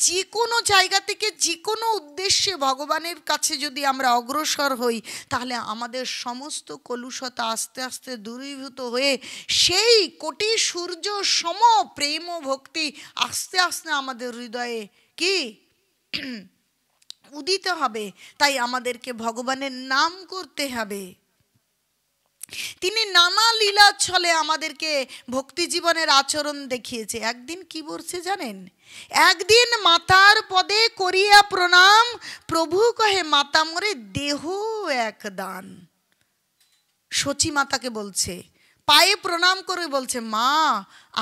যে কোনো জায়গা থেকে যে কোনো উদ্দেশ্যে ভগবানের কাছে যদি আমরা অগ্রসর হই, তাহলে আমাদের সমস্ত কলুষতা আস্তে আস্তে দূরীভূত হয়ে সেই কোটি সূর্য সম প্রেম ও ভক্তি আস্তে আস্তে আমাদের হৃদয়ে কি উদিত হবে। তাই আমাদেরকে ভগবানের নাম করতে হবে। তিনি নানা লীলা ছলে আমাদেরকে ভক্তি জীবনের আচরণ দেখিয়েছে। একদিন কি বলছে জানেন? একদিন মাতার পদে করিয়া প্রণাম, প্রভু কহে মাতা মোরে দেহ এক দান। সচী মাতাকে বলছে, পায়ে প্রণাম করে বলছে, মা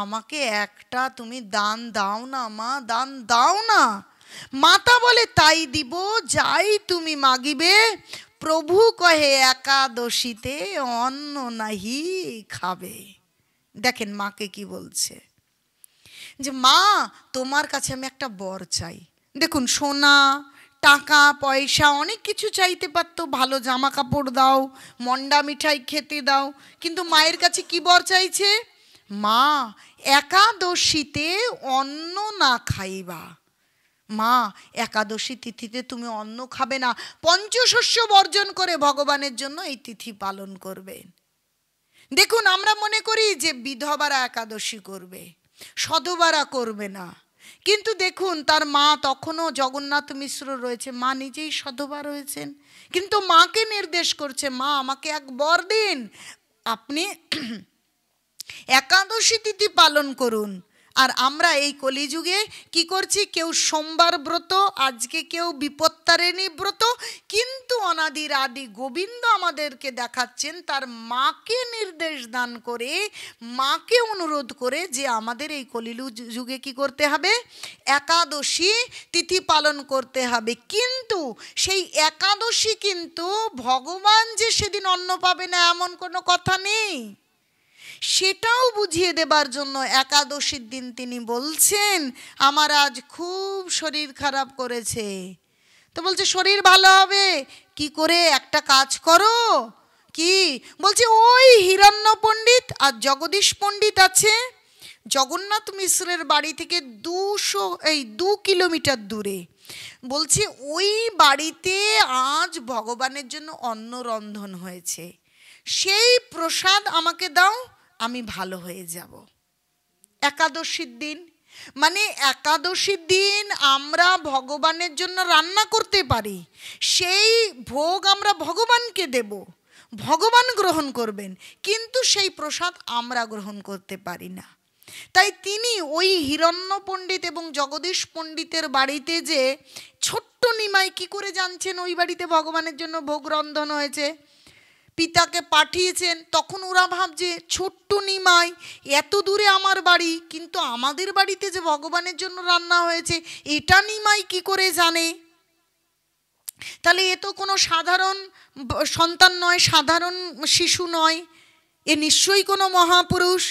আমাকে একটা তুমি দান দাও না, মা দান দাও না। মাতা বলে, তাই দিব যাই তুমি মাগিবে, প্রভু কহে একাদশীতে অন্ন নাহি খাবে। দেখেন মাকে কি বলছে, যে মা তোমার কাছে আমি একটা বর চাই। দেখুন সোনা টাকা পয়সা অনেক কিছু চাইতে পারতো, ভালো জামা কাপড় দাও, মন্ডা মিঠাই খেতে দাও, কিন্তু মায়ের কাছে কি বর চাইছে? মা একাদশীতে অন্ন না খাইবা। মা একাদশী তিথিতে তুমি অন্ন খাবে না, পঞ্চশস্য বর্জন করে ভগবানের জন্য এই তিথি পালন করবে। দেখুন আমরা মনে করি যে বিধবারা একাদশী করবে, সধবারা করবে না, কিন্তু দেখুন তার মা তখনও জগন্নাথ মিশ্র রয়েছে, মা নিজেই সধবা রয়েছেন, কিন্তু মাকে নির্দেশ করছে, মা আমাকে এক বর দিন, আপনি একাদশী তিথি পালন করুন। আর আমরা এই কলিযুগে কি করছি? কেউ সোমবার ব্রত, আজকে কেউ বিপত্তারিণী ব্রত, কিন্তু অনাদির আদি গোবিন্দ আমাদেরকে দেখাচ্ছেন তার মাকে নির্দেশ দান করে, মাকে অনুরোধ করে যে আমাদের এই কলিযুগে কি করতে হবে? একাদশী তিথি পালন করতে হবে। কিন্তু সেই একাদশী কিন্তু ভগবান যে সেদিন অন্ন পাবে না এমন কোনো কথা নেই। সেটাও বুঝিয়ে দেবার জন্য একাদশীর দিন তিনি বলছেন, আমার আজ খুব শরীর খারাপ করেছে। তো বলছে শরীর ভালো হবে কি করে? একটা কাজ করো। কি বলছে? ওই হিরণ্য পণ্ডিত আর জগদীশ পণ্ডিত আছে জগন্নাথ মিশ্রের বাড়ি থেকে 2 কিলোমিটার দূরে, বলছে ওই বাড়িতে আজ ভগবানের জন্য অন্ন রন্ধন হয়েছে, সেই প্রসাদ আমাকে দাও, আমি ভালো হয়ে যাব। একাদশীর দিন মানে একাদশীর দিন আমরা ভগবানের জন্য রান্না করতে পারি, সেই ভোগ আমরা ভগবানকে দেব, ভগবান গ্রহণ করবেন, কিন্তু সেই প্রসাদ আমরা গ্রহণ করতে পারি না। তাই তিনি ওই হিরণ্য পণ্ডিত এবং জগদীশ পণ্ডিতের বাড়িতে যে ছোট্ট নিমাই কি করে জানছেন ওই বাড়িতে ভগবানের জন্য ভোগ রন্ধন হয়েছে? পিতাকে পাঠিয়েছেন, তখন ওরা ভাবছে ছোট্ট নিমাই এত দূরে আমার বাড়ি, কিন্তু আমাদের বাড়িতে যে ভগবানের জন্য রান্না হয়েছে এটা নিমাই কি করে জানে? তাহলে এ তো কোনো সাধারণ সন্তান নয়, সাধারণ শিশু নয়, এ নিশ্চয়ই কোনো মহাপুরুষ।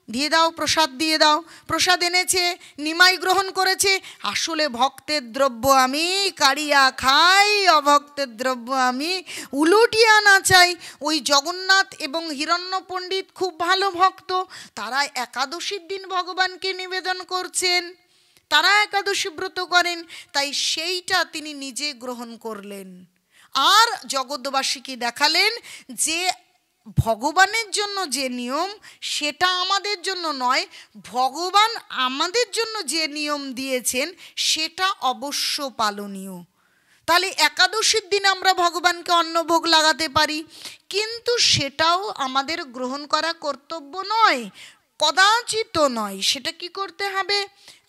দিয়ে দাও প্রসাদ, দিয়ে দাও। প্রসাদ এনেছে, নিমাই গ্রহণ করেছে। আসলে ভক্তের দ্রব্য আমি কাড়িয়া খাই, অভক্তের দ্রব্য আমি উলটিয়া না চাই। ওই জগন্নাথ এবং হিরণ্য পণ্ডিত খুব ভালো ভক্ত, তারা একাদশীর দিন ভগবানকে নিবেদন করছেন, তারা একাদশী ব্রত করেন, তাই সেইটা তিনি নিজে গ্রহণ করলেন আর জগৎবাসীকে দেখালেন যে ভগবানের জন্য যে নিয়ম সেটা আমাদের জন্য নয়, ভগবান আমাদের জন্য যে নিয়ম দিয়েছেন সেটা অবশ্য পালনীয়। তাহলে একাদশীর দিন আমরা ভগবানকে অন্নভোগ লাগাতে পারি, কিন্তু সেটাও আমাদের গ্রহণ করা কর্তব্য নয়, কদাচিত নয়। সেটা কি করতে হবে?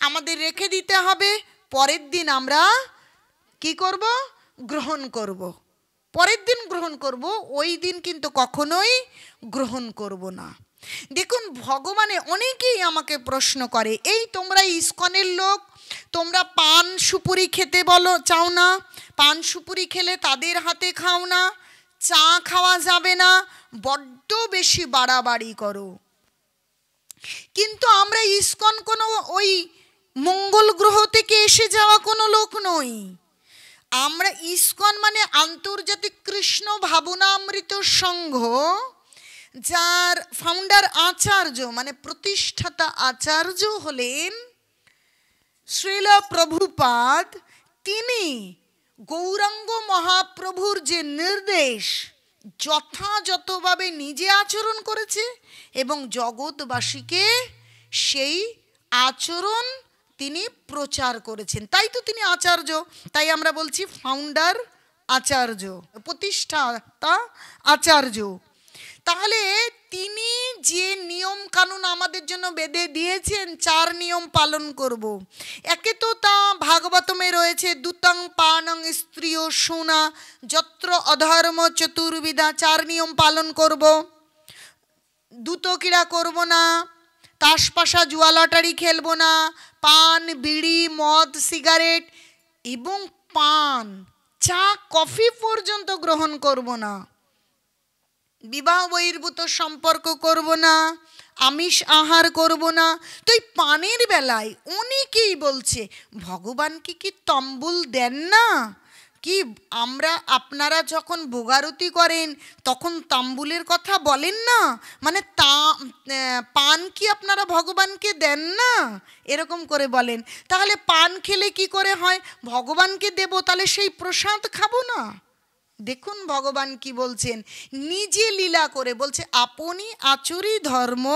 আমাদের রেখে দিতে হবে, পরের দিন আমরা কি করব? গ্রহণ করব। পরের দিন গ্রহণ করব, ওই দিন কিন্তু কখনোই গ্রহণ করব না। দেখুন ভগবানে অনেকেই আমাকে প্রশ্ন করে, এই তোমরা ইস্কনের লোক, তোমরা পান সুপুরি খেতে বলো চাও না, পান সুপুরি খেলে তাদের হাতে খাও না, চা খাওয়া যাবে না, বড্ড বেশি বাড়াবাড়ি করো। কিন্তু আমরা ইস্কন কোনো ওই মঙ্গল গ্রহ থেকে এসে যাওয়া কোনো লোক নই। আমরা ইস্কন মানে আন্তর্জাতিক কৃষ্ণ ভাবনামৃত সংঘ, যার ফাউন্ডার আচার্য মানে প্রতিষ্ঠাতা আচার্য হলেন শ্রীল প্রভুপাদ তিনি গৌরাঙ্গ মহাপ্রভুর যে নির্দেশ যথাযথভাবে নিজে আচরণ করেছে এবং জগৎবাসীকে সেই আচরণ তিনি প্রচার করেছেন, তাই তো তিনি আচার্য। তাই আমরা বলছি ফাউন্ডার আচার্য, প্রতিষ্ঠাতা আচার্য। তাহলে তিনি যে নিয়ম কানুন আমাদের জন্য বেঁধে দিয়েছেন, 4 নিয়ম পালন করব। একে তো তা ভাগবতমে রয়েছে, দুতং পানং স্ত্রিয় সোনা যত্র অধর্ম চতুর্বিধা, 4 নিয়ম পালন করব। দুত ক্রীড়া করব না, তাসপাশা জুয়া লটারি খেলব না, পান বিড়ি মদ সিগারেট এবং পান চা কফি পর্যন্ত গ্রহণ করব না, বিবাহ বহির্ভূত সম্পর্ক করব না, আমিষ আহার করব না। তো এই পানের বেলায় অনেকেই বলছে ভগবান কি তম্বুল দেন না? কি আপনারা যখন ভোগারতি করেন তখন তাম্বুলের কথা বলেন না? মানে পান কি আপনারা ভগবানকে দেন না? এরকম করে বলেন। তাহলে পান খেলে কি করে হয়? ভগবানকে দেব, তাহলে সেই প্রসাদ খাবো না? দেখুন ভগবান কি বলছেন, নিজে লীলা করে বলছে, আপনি আচরি ধর্ম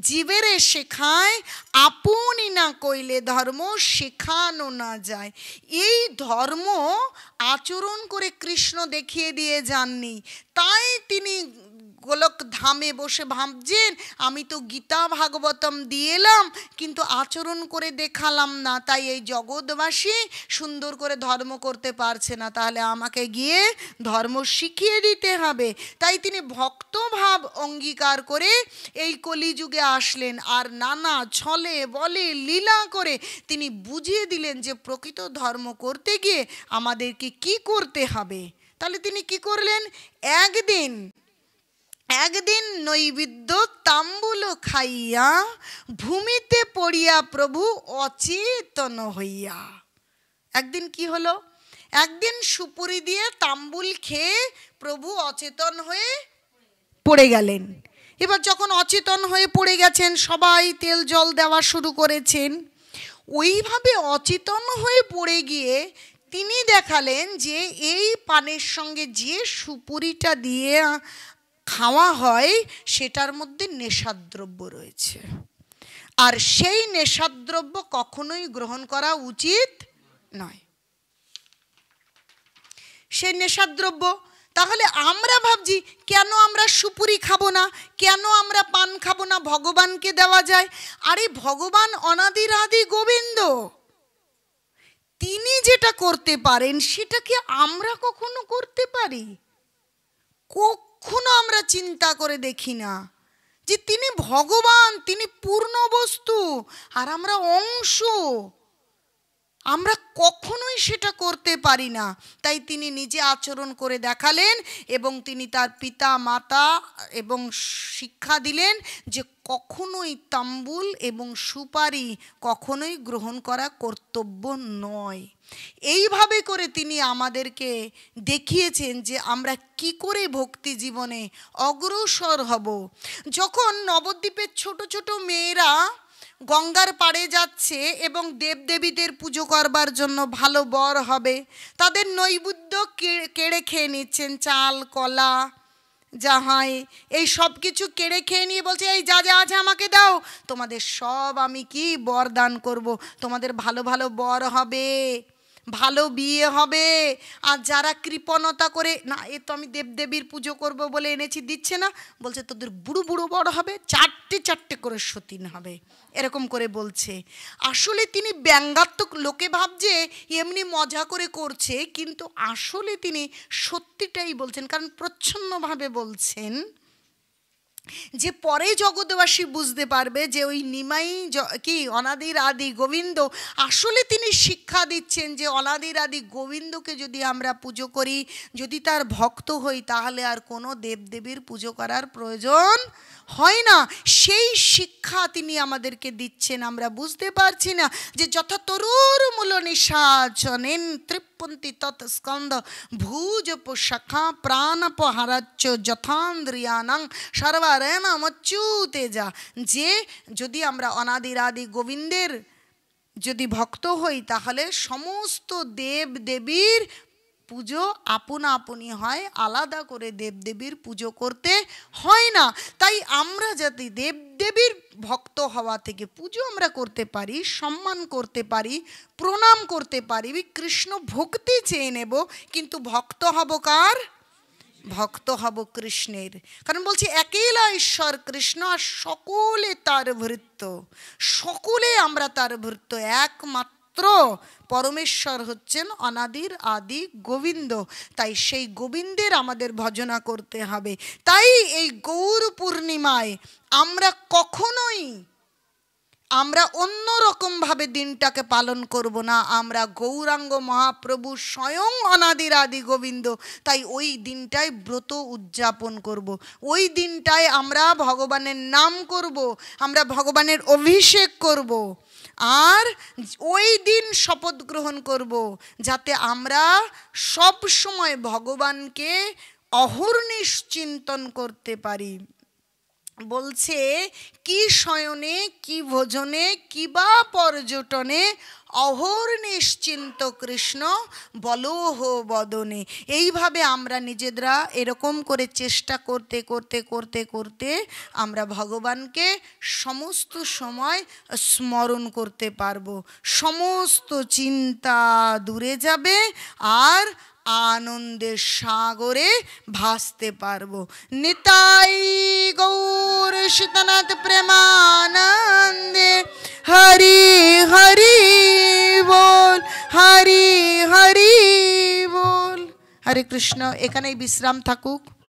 জীবেরে শেখায়, আপনি না কইলে ধর্ম শেখানো না যায়। এই ধর্ম আচরণ করে কৃষ্ণ দেখিয়ে দিয়ে যাননি, তাই তিনি গোলক ধামে বসে ভাবছেন আমি তো গীতা ভাগবতম দিয়ে এলাম কিন্তু আচরণ করে দেখালাম না, তাই এই জগৎবাসী সুন্দর করে ধর্ম করতে পারছে না, তাহলে আমাকে গিয়ে ধর্ম শিখিয়ে দিতে হবে। তাই তিনি ভক্তভাব অঙ্গীকার করে এই কলিযুগে আসলেন, আর নানা ছলে বলে লীলা করে তিনি বুঝিয়ে দিলেন যে প্রকৃত ধর্ম করতে গিয়ে আমাদেরকে কি করতে হবে। তাহলে তিনি কি করলেন, একদিন নৈবেদ্য তাম্বুল খাইয়া ভূমিতে পড়িয়া প্রভু অচেতন হইয়া। একদিন কি হলো, একদিন সুপুরি দিয়ে তাম্বুল খেয়ে প্রভু অচেতন হয়ে পড়ে গেলেন। এবার যখন অচেতন হয়ে পড়ে গেছেন, সবাই তেল জল দেওয়া শুরু করেছেন। ওইভাবে অচেতন হয়ে পড়ে গিয়ে তিনি দেখালেন যে এই পানের সঙ্গে যে সুপুরিটা দিয়ে খাওয়া হয় সেটার মধ্যে নেশাদ্রব্য রয়েছে, আর সেই নেশাদ্রব্য কখনোই গ্রহণ করা উচিত নয়, সেই নেশাদ্রব্য। তাহলে আমরা ভাবছি কেন আমরা সুপুরি খাবো না, কেন আমরা পান খাবো না, ভগবানকে দেওয়া যায়। আরে ভগবান অনাদির আদি গোবিন্দ, তিনি যেটা করতে পারেন সেটা কি আমরা কখনো করতে পারি? কখনো আমরা চিন্তা করে দেখি না যে তিনি ভগবান, তিনি পূর্ণ বস্তু আর আমরা অংশ, আমরা কখনোই সেটা করতে পারি না। তাই তিনি নিজে আচরণ করে দেখালেন এবং তিনি তার পিতা মাতা এবং শিক্ষা দিলেন যে কখনোই তাম্বুল এবং সুপারি কখনোই গ্রহণ করা কর্তব্য নয়। এইভাবে করে তিনি আমাদেরকে দেখিয়েছেন যে আমরা কি করে ভক্তি জীবনে অগ্রসর হব। যখন নবদ্বীপের ছোট ছোট মেয়েরা গঙ্গার পাড়ে যাচ্ছে এবং দেবদেবীদের পুজো করবার জন্য ভালো বর হবে, তাদের নৈবেদ্য কেড়ে খেয়ে নিচ্ছেন, চাল কলা যাহাই এই সব কিছু কেড়ে খেয়ে নিয়ে বলছে এই যা যা আছে আমাকে দাও, তোমাদের সব আমি কি বরদান করব, তোমাদের ভালো ভালো বর হবে, ভালো বিয়ে হবে। আর যারা কৃপণতা করে না এ তো আমি দেবদেবীর পুজো করব বলে এনেছি দিচ্ছে না, বলছে তোদের বুড়ো বুড়ো বড় হবে, 4টে করে সতীন হবে, এরকম করে বলছে। আসলে তিনি ব্যঙ্গাত্মক, লোকে ভাবছে এমনি মজা করে করছে, কিন্তু আসলে তিনি সত্যিটাই বলছেন, কারণ প্রচ্ছন্নভাবে বলছেন যে পরে জগৎবাসী বুঝতে পারবে যে ওই নিমাই কি অনাদির আদি গোবিন্দ, আসলে তিনি শিক্ষা দিচ্ছেন যে অনাদির আদি গোবিন্দকে যদি আমরা পুজো করি, যদি তার ভক্ত হই, তাহলে আর কোনো দেবদেবীর পুজো করার প্রয়োজন হয় না। সেই শিক্ষা তিনি আমাদেরকে দিচ্ছেন। আমরা বুঝতে পারছি না যে যথা তরুর মূল নিশাচনেন তৃপ্পন্তি তৎ স্কন্দ ভুজপ শাখা প্রাণপ হারাচ্চ যথান্দ্রিয়ানাং সর্বারেণ মচ্যুতেজা, যে যদি আমরা অনাদির আদি গোবিন্দের যদি ভক্ত হই তাহলে সমস্ত দেব দেবীর পুজো আপনা আপনি হয়, আলাদা করে দেবদেবীর পুজো করতে হয় না। তাই আমরা যাতে দেবদেবীর ভক্ত হওয়া থেকে পুজো আমরা করতে পারি, সম্মান করতে পারি, প্রণাম করতে পারি, কৃষ্ণ ভক্তি চেয়ে নেব, কিন্তু ভক্ত হব কার? ভক্ত হব কৃষ্ণের। কারণ বলছি একেলা ঈশ্বর কৃষ্ণ, আর সকলে তার ভৃত্য, সকলে আমরা তার ভৃত্য। একমাত্র পরমেশ্বর হচ্ছেন অনাদির আদি গোবিন্দ। তাই সেই গোবিন্দের আমাদের ভজনা করতে হবে। তাই এই গৌর পূর্ণিমায় আমরা কখনোই আমরা অন্য রকমভাবে দিনটাকে পালন করব না। আমরা গৌরাঙ্গ মহাপ্রভু স্বয়ং অনাদির আদি গোবিন্দ, তাই ওই দিনটায় ব্রত উদযাপন করব। ওই দিনটায় আমরা ভগবানের নাম করব, আমরা ভগবানের অভিষেক করব, আর ওই দিন শপথ গ্রহণ করব যাতে আমরা সব সময় ভগবানকে অহর্নিশ চিন্তন করতে পারি। বলছে কি শয়নে, কি ভোজনে, কি বা পর্যটনে, অহর্নিশ্চিন্ত কৃষ্ণ বলোহ বদনে। এইভাবে আমরা নিজেরা এরকম করে চেষ্টা করতে করতে করতে করতে আমরা ভগবানকে সমস্ত সময় স্মরণ করতে পারবো, সমস্ত চিন্তা দূরে যাবে, আর আনন্দের সাগরে ভাসতে পারবো। নিতাই গৌর সীতানাথ প্রেমানন্দে, হরি হরি বল, হরি হরি বল। হরে কৃষ্ণ। এখানেই বিশ্রাম থাকুক।